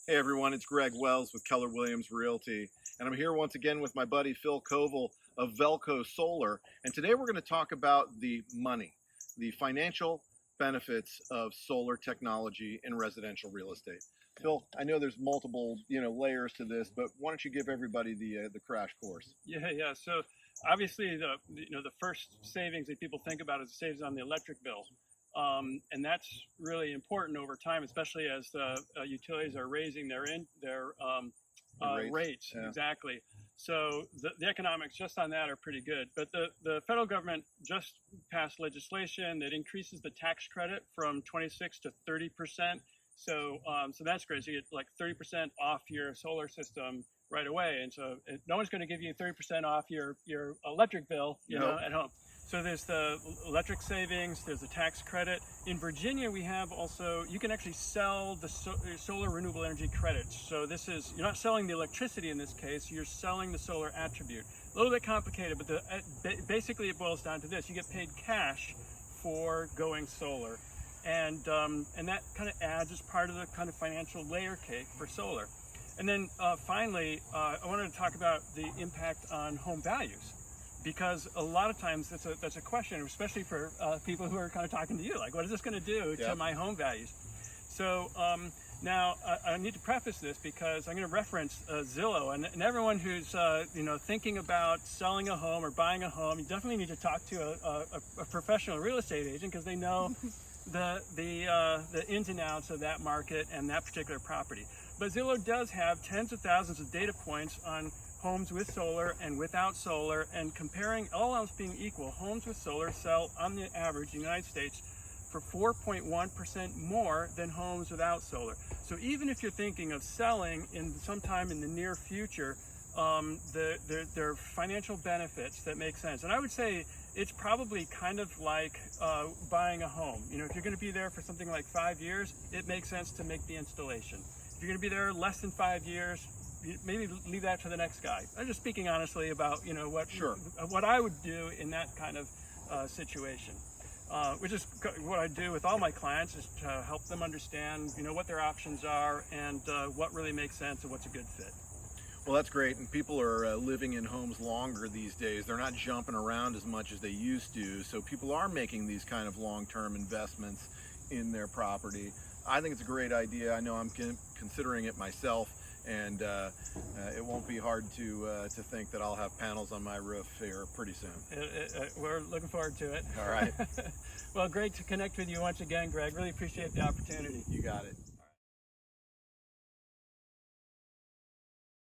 Hey everyone, it's Greg Wells with Keller Williams Realty, and I'm here once again with my buddy Phil of Vellco Solar, and today we're going to talk about the money, the financial benefits of solar technology in residential real estate. Phil, I know there's multiple layers to this, but why don't you give everybody the crash course? Yeah. So obviously, the first savings that people think about is savings on the electric bill, and that's really important over time, especially as the utilities are raising their rates. Yeah. Exactly. So the economics just on that are pretty good. But the federal government just passed legislation that increases the tax credit from 26 to 30%. So that's great. So you get like 30% off your solar system right away, and so no one's going to give you 30% off your electric bill, at home. So there's the electric savings, there's the tax credit. In Virginia, we have also, you can actually sell the solar renewable energy credits. So this is, you're not selling the electricity in this case, you're selling the solar attribute. A little bit complicated, but basically it boils down to this: you get paid cash for going solar. And that kind of adds as part of the kind of financial layer cake for solar. And then finally, I wanted to talk about the impact on home values, because a lot of times that's a question, especially for people who are kind of talking to you, like, what is this going to do to my home values? So now I need to preface this because I'm going to reference Zillow, and everyone who's thinking about selling a home or buying a home, you definitely need to talk to a professional real estate agent, because they know the ins and outs of that market and that particular property. But Zillow does have tens of thousands of data points on homes with solar and without solar, and comparing, all else being equal, homes with solar sell on the average in the United States for 4.1% more than homes without solar. So even if you're thinking of selling sometime in the near future, there are financial benefits that make sense. And I would say it's probably kind of like buying a home. If you're going to be there for something like 5 years, it makes sense to make the installation. If you're going to be there less than 5 years, maybe leave that to the next guy. I'm just speaking honestly about what I would do in that kind of situation, which is what I do with all my clients, is to help them understand what their options are and what really makes sense and what's a good fit. Well, that's great, and people are living in homes longer these days. They're not jumping around as much as they used to, so people are making these kind of long-term investments in their property. I think it's a great idea. I know I'm considering it myself, and it won't be hard to think that I'll have panels on my roof here pretty soon. We're looking forward to it. All right. Well, great to connect with you once again, Greg. Really appreciate the opportunity. You got it.